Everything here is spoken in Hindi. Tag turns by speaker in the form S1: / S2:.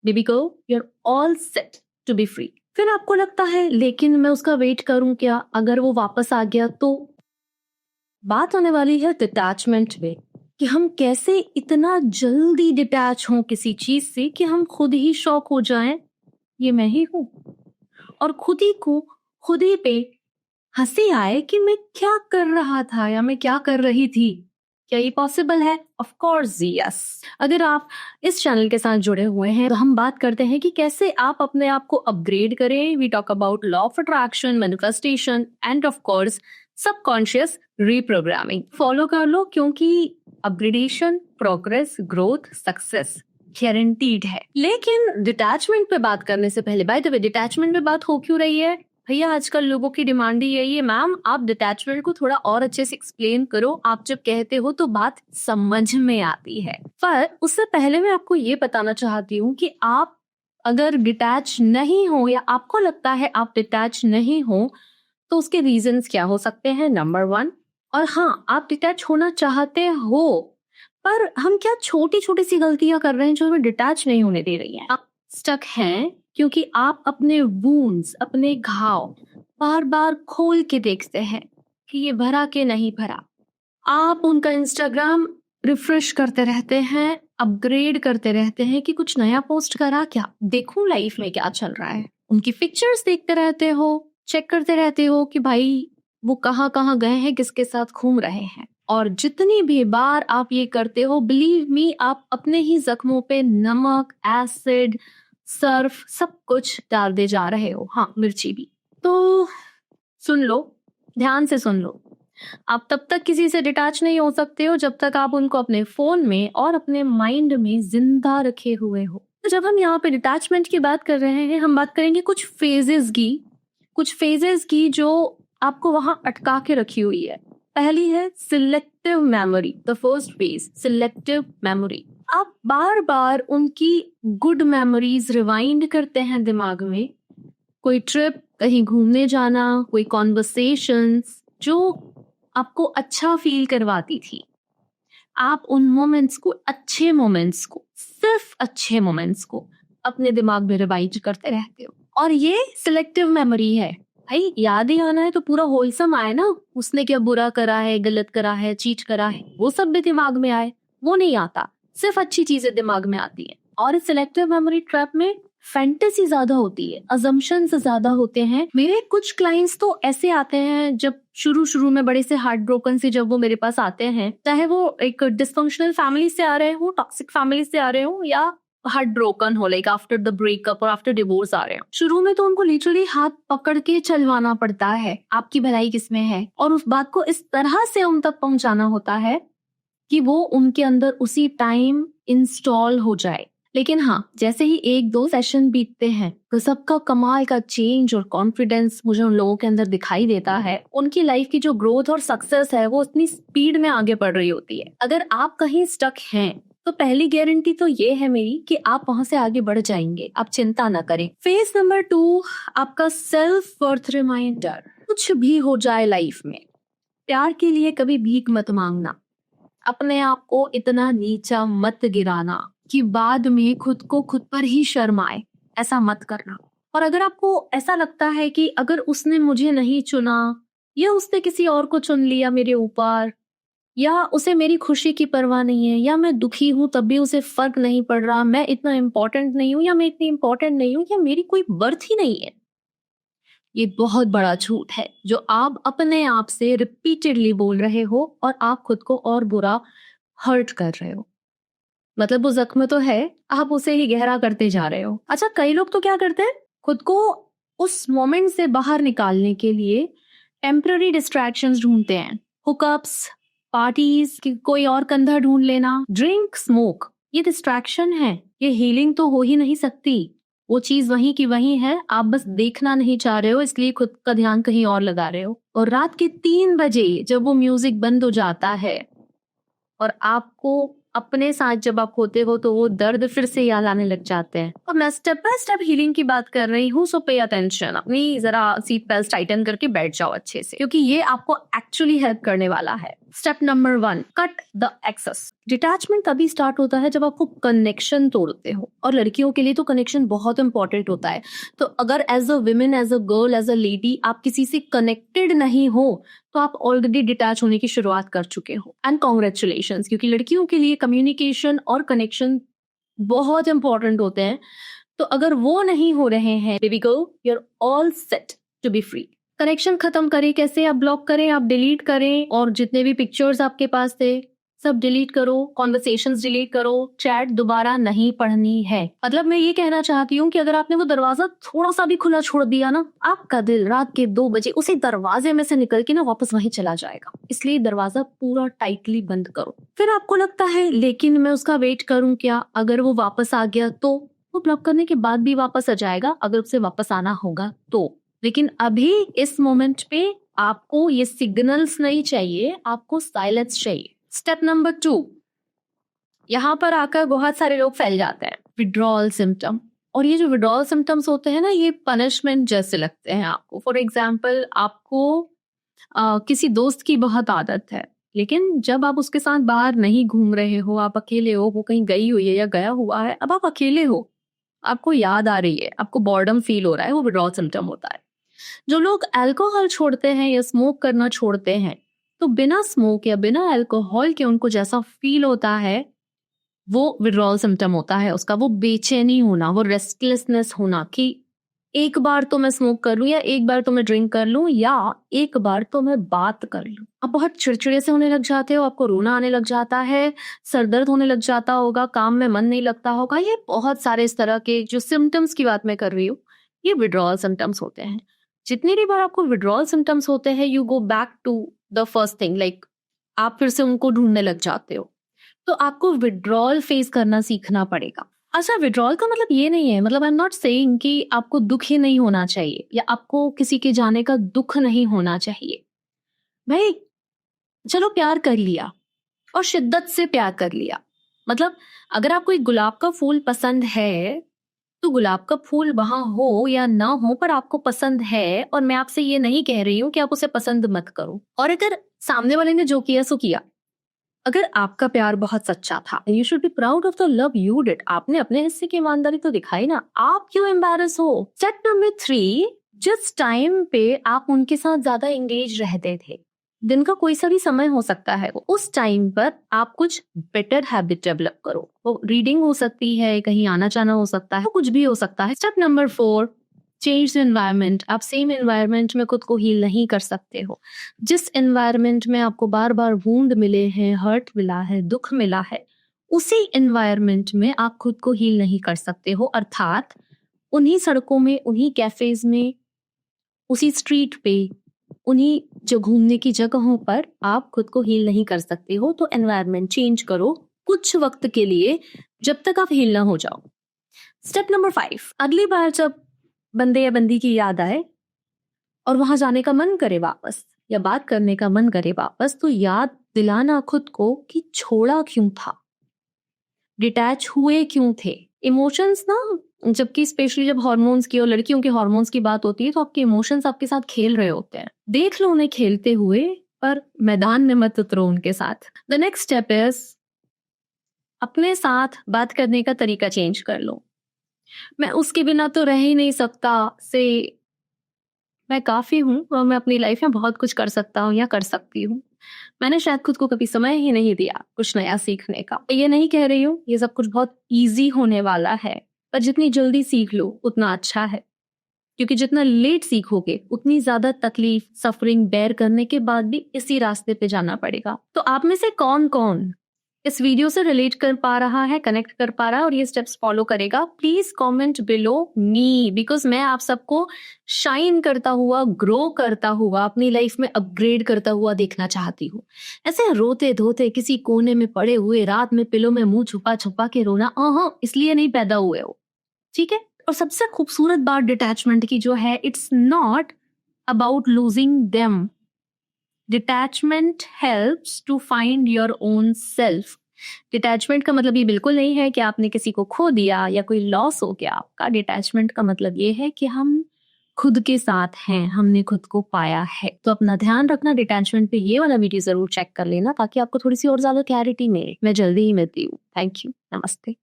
S1: Baby girl, you are all set to be free. फिर आपको लगता है लेकिन मैं उसका वेट करूं क्या, अगर वो वापस आ गया तो। बात होने वाली है डिटैचमेंट में, कि हम कैसे इतना जल्दी डिटैच हों किसी चीज से कि हम खुद ही शॉक हो जाएं ये मैं ही हूं, और खुद ही पे हंसी आए कि मैं क्या कर रहा था या मैं क्या कर रही थी। क्या ये पॉसिबल है? Of course yes. अगर आप इस चैनल के साथ जुड़े हुए हैं तो हम बात करते हैं कि कैसे आप अपने आप को अपग्रेड करें। We talk about law of attraction, manifestation and of course subconscious reprogramming. Follow कर लो, क्योंकि upgradation, progress, growth, success guaranteed है। लेकिन डिटैचमेंट पे बात करने से पहले, बाय द वे डिटैचमेंट पे बात हो क्यों रही है भैया? आजकल लोगों की डिमांड ही यही है, मैम आप डिटैचमेंट को थोड़ा और अच्छे से एक्सप्लेन करो, आप जब कहते हो तो बात समझ में आती है। पर उससे पहले मैं आपको ये बताना चाहती हूँ कि आप अगर डिटैच नहीं हो या आपको लगता है आप डिटैच नहीं हो तो उसके रीजंस क्या हो सकते हैं, नंबर 1। और हाँ, आप डिटैच होना चाहते हो, पर हम क्या छोटी छोटी सी गलतियां कर रहे हैं जो हमें डिटैच नहीं होने दे रही हैं। आप स्टक हैं क्योंकि आप अपने वूंड्स, अपने घाव बार बार खोल के देखते हैं कि ये भरा के नहीं भरा। आप उनका इंस्टाग्राम रिफ्रेश करते रहते हैं, अपग्रेड करते रहते हैं कि कुछ नया पोस्ट करा क्या, देखूं लाइफ में क्या चल रहा है। उनकी पिक्चर्स देखते रहते हो, चेक करते रहते हो कि भाई वो कहाँ कहाँ गए हैं, किसके साथ घूम रहे हैं। और जितनी भी बार आप ये करते हो, बिलीव मी, आप अपने ही जख्मों पे नमक, एसिड, सर्फ सब कुछ डालते जा रहे हो। हाँ, मिर्ची भी। तो सुन लो, ध्यान से सुन लो। आप तब तक किसी से डिटैच नहीं हो सकते हो जब तक आप उनको अपने फोन में और अपने माइंड में जिंदा रखे हुए हो। तो जब हम यहाँ पे डिटैचमेंट की बात कर रहे हैं, हम बात करेंगे कुछ फेजेस की जो आपको वहां अटका के रखी हुई है। पहली है selective memory, the first phase, selective memory. आप बार बार उनकी गुड मेमोरीज रिवाइंड करते हैं दिमाग में। कोई ट्रिप, कहीं घूमने जाना, कोई कॉन्वर्सेशंस जो आपको अच्छा फील करवाती थी। आप उन मोमेंट्स को, अच्छे मोमेंट्स को, सिर्फ अच्छे मोमेंट्स को अपने दिमाग में रिवाइंड करते रहते हो। और ये सिलेक्टिव मेमोरी है भाई। याद ही आना है तो पूरा होलसम आए ना, उसने क्या बुरा करा है, गलत करा है, चीट करा है, वो सब भी दिमाग में आए, वो नहीं आता। सिर्फ अच्छी चीजें दिमाग में आती है। और इस सिलेक्टिव मेमोरी ट्रैप में फैंटेसी ज्यादा होती है, अजम्पशंस ज्यादा होते हैं। मेरे कुछ क्लाइंट्स तो ऐसे आते हैं, जब शुरू में बड़े से हार्ट ब्रोकन से जब वो मेरे पास आते हैं, चाहे वो एक डिस्फंक्शनल फैमिली से आ रहे हो, टॉक्सिक फैमिली से आ रहे हो, या हार्ट ब्रोकन हो, लाइक आफ्टर द ब्रेकअप और आफ्टर डिवोर्स आ रहे हो, शुरू में तो उनको लिटरली हाथ पकड़ के चलवाना पड़ता है, आपकी भलाई किसमें है, और उस बात को इस तरह से उन तक पहुंचाना होता है कि वो उनके अंदर उसी टाइम इंस्टॉल हो जाए। लेकिन हाँ, जैसे ही 1-2 सेशन बीतते हैं तो सबका कमाल का चेंज और कॉन्फिडेंस मुझे उन लोगों के अंदर दिखाई देता है। उनकी लाइफ की जो ग्रोथ और सक्सेस है वो इतनी स्पीड में आगे बढ़ रही होती है। अगर आप कहीं स्टक हैं तो पहली गारंटी तो ये है मेरी कि आप वहां से आगे बढ़ जाएंगे, आप चिंता ना करें। फेज नंबर 2, आपका सेल्फ वर्थ रिमाइंडर। कुछ भी हो जाए लाइफ में, प्यार के लिए कभी भीख मत मांगना, अपने आप को इतना नीचा मत गिराना कि बाद में खुद को खुद पर ही शर्म आए, ऐसा मत करना। और अगर आपको ऐसा लगता है कि अगर उसने मुझे नहीं चुना, या उसने किसी और को चुन लिया मेरे ऊपर, या उसे मेरी खुशी की परवाह नहीं है, या मैं दुखी हूं तब भी उसे फर्क नहीं पड़ रहा, मैं इतना इम्पोर्टेंट नहीं हूं, या मैं इतनी इम्पोर्टेंट नहीं हूं, या मेरी कोई वर्थ ही नहीं है, ये बहुत बड़ा झूठ है जो आप अपने आप से रिपीटेडली बोल रहे हो, और आप खुद को और बुरा हर्ट कर रहे हो। मतलब वो जख्म तो है, आप उसे ही गहरा करते जा रहे हो। अच्छा, कई लोग तो क्या करते हैं, खुद को उस मोमेंट से बाहर निकालने के लिए टेम्पररी डिस्ट्रैक्शंस ढूंढते हैं। हुकअप्स, पार्टीज, कोई और कंधा ढूंढ लेना, ड्रिंक, स्मोक, ये डिस्ट्रैक्शन है, ये हीलिंग तो हो ही नहीं सकती। वो चीज वहीं की वहीं है, आप बस देखना नहीं चाह रहे हो, इसलिए खुद का ध्यान कहीं और लगा रहे हो। और रात के 3 बजे जब वो म्यूजिक बंद हो जाता है और आपको अपने साथ जब आप होते हो तो वो दर्द फिर से याद आने लग जाते हैं। और मैं स्टेप बाय स्टेप हीलिंग की बात कर रही हूँ, सो पे अटेंशन। अपनी जरा सीट बेल्ट टाइटन करके बैठ जाओ अच्छे से, क्योंकि ये आपको एक्चुअली हेल्प करने वाला है। Step number 1, cut the excess. Detachment तभी स्टार्ट होता है जब आपको कनेक्शन तोड़ते हो, और लड़कियों के लिए तो कनेक्शन बहुत इंपॉर्टेंट होता है। तो अगर as a women, as a girl, as a lady आप किसी से कनेक्टेड नहीं हो तो आप ऑलरेडी डिटैच होने की शुरुआत कर चुके हो। एंड कॉन्ग्रेचुलेशंस, क्योंकि लड़कियों के लिए कम्युनिकेशन और कनेक्शन बहुत इंपॉर्टेंट होते हैं। तो अगर वो नहीं हो रहे हैं, baby girl, you are all set to be free. Connection खत्म करें कैसे? आप ब्लॉक करें, आप डिलीट करें, और जितने भी पिक्चर्स आपके पास थे सब डिलीट करो, कॉन्वर्सेशंस डिलीट करो, चैट दोबारा नहीं पढ़नी है। मतलब मैं ये कहना चाहती हूँ कि अगर आपने वो दरवाजा थोड़ा सा भी खुला छोड़ दिया ना, आपका दिल रात के 2 बजे उसी दरवाजे में से निकल के ना वापस वहीं चला जाएगा। इसलिए दरवाजा पूरा टाइटली बंद करो। फिर आपको लगता है लेकिन मैं उसका वेट करूं क्या, अगर वो वापस आ गया तो? वो ब्लॉक करने के बाद भी वापस आ जाएगा अगर उसे वापस आना होगा तो। लेकिन अभी इस मोमेंट पे आपको ये सिग्नल्स नहीं चाहिए, आपको साइलेंस चाहिए। स्टेप नंबर 2, यहाँ पर आकर बहुत सारे लोग फैल जाते हैं, विड्रॉल सिम्टम। और ये जो विड्रॉल सिम्टम्स होते हैं ना, ये पनिशमेंट जैसे लगते हैं आपको। फॉर एग्जाम्पल, आपको किसी दोस्त की बहुत आदत है, लेकिन जब आप उसके साथ बाहर नहीं घूम रहे हो, आप अकेले हो, वो कहीं गई हुई है या गया हुआ है, अब आप अकेले हो, आपको याद आ रही है, आपको बॉर्डम फील हो रहा है, वो विड्रॉल सिम्टम होता है। जो लोग अल्कोहल छोड़ते हैं या स्मोक करना छोड़ते हैं, तो बिना स्मोक या बिना अल्कोहल के उनको जैसा फील होता है वो विड्रॉल सिम्टम होता है उसका। वो बेचैनी होना, वो रेस्टलेसनेस होना कि एक बार तो मैं स्मोक कर लूं, या एक बार तो मैं ड्रिंक कर लूं, या एक बार तो मैं बात कर लूं। आप बहुत चिड़चिड़े से होने लग जाते हो, आपको रोना आने लग जाता है, सर दर्द होने लग जाता होगा, काम में मन नहीं लगता होगा। ये बहुत सारे इस तरह के जो सिम्टम्स की बात मैं कर रही हूँ, ये विड्रॉल सिम्टम्स होते हैं। जितनी भी बार आपको विड्रॉल सिम्टम्स होते हैं, you go back to the first thing, like आप फिर से उनको ढूंढने लग जाते हो। तो आपको विड्रॉल फेस करना सीखना पड़ेगा। अच्छा, विड्रॉल का मतलब ये नहीं है, मतलब आई एम नॉट सेइंग कि आपको दुख ही नहीं होना चाहिए या आपको किसी के जाने का दुख नहीं होना चाहिए। भाई चलो प्यार कर लिया और शिद्दत से प्यार कर लिया, मतलब अगर आपको एक गुलाब का फूल पसंद है तो गुलाब का फूल वहां हो या ना हो पर आपको पसंद है, और मैं आपसे ये नहीं कह रही हूँ कि आप उसे पसंद मत करो। और अगर सामने वाले ने जो किया सो किया, अगर आपका प्यार बहुत सच्चा था, you should be proud of the love you did. आपने अपने हिस्से की ईमानदारी तो दिखाई ना, आप क्यों एम्बैरस हो? स्टेप नंबर 3, जिस टाइम पे आप उनके साथ ज्यादा एंगेज रहते थे, दिन का कोई सा भी समय हो सकता है, उस टाइम पर आप कुछ बेटर हैबिट डेवलप करो। वो रीडिंग हो सकती है, कहीं आना जाना हो सकता है, कुछ भी हो सकता है। Step number 4, change the environment. आप सेम एनवायरनमेंट में खुद को हील नहीं कर सकते हो। जिस एनवायरनमेंट में आपको बार बार वूंड मिले हैं, हर्ट मिला है, दुख मिला है, उसी एनवायरनमेंट में आप खुद को हील नहीं कर सकते हो। अर्थात उन्हीं सड़कों में, उन्हीं कैफेज में, उसी स्ट्रीट पे, उन्हीं जो घूमने की जगहों पर आप खुद को हील नहीं कर सकते हो। तो एनवायरनमेंट चेंज करो कुछ वक्त के लिए, जब तक आप हील ना हो जाओ। स्टेप नंबर 5, अगली बार जब बंदे या बंदी की याद आए और वहां जाने का मन करे वापस, या बात करने का मन करे वापस, तो याद दिलाना खुद को कि छोड़ा क्यों था, डिटैच हुए क्यों थे। इमोशंस ना, जबकि स्पेशली जब हार्मोन्स की और लड़कियों के हार्मोन्स की बात होती है, तो आपके इमोशंस आपके साथ खेल रहे होते हैं। देख लो उन्हें खेलते हुए, पर मैदान में मत उतरो उनके साथ। द नेक्स्ट स्टेप इज, अपने साथ बात करने का तरीका चेंज कर लो। मैं उसके बिना तो रह ही नहीं सकता से मैं काफी हूँ और मैं अपनी लाइफ में बहुत कुछ कर सकता हूँ या कर सकती हूँ। मैंने शायद खुद को कभी समय ही नहीं दिया कुछ नया सीखने का। ये नहीं कह रही हूँ ये सब कुछ बहुत इजी होने वाला है, पर जितनी जल्दी सीख लो उतना अच्छा है, क्योंकि जितना लेट सीखोगे उतनी ज्यादा तकलीफ, सफरिंग बेयर करने के बाद भी इसी रास्ते पे जाना पड़ेगा। तो आप में से कौन कौन इस वीडियो से रिलेट कर पा रहा है, कनेक्ट कर पा रहा है और ये स्टेप्स फॉलो करेगा, please comment below me, because मैं आप सबको शाइन करता हुआ, ग्रो करता हुआ, अपनी लाइफ में अपग्रेड करता हुआ देखना चाहती हूँ। ऐसे रोते धोते किसी कोने में पड़े हुए, रात में पिलो में मुंह छुपा छुपा के रोना, इसलिए नहीं पैदा हुए हो, ठीक है। और सबसे खूबसूरत बात डिटैचमेंट की जो है, it's not about losing them. Detachment helps to find your own self. Detachment का मतलब ये बिल्कुल नहीं है कि आपने किसी को खो दिया या कोई लॉस हो गया आपका। डिटैचमेंट का मतलब ये है कि हम खुद के साथ हैं, हमने खुद को पाया है। तो अपना ध्यान रखना, डिटैचमेंट पे ये वाला वीडियो जरूर चेक कर लेना ताकि आपको थोड़ी सी और ज्यादा क्लैरिटी मिले। मैं जल्दी ही मिलती हूँ। Thank you. नमस्ते।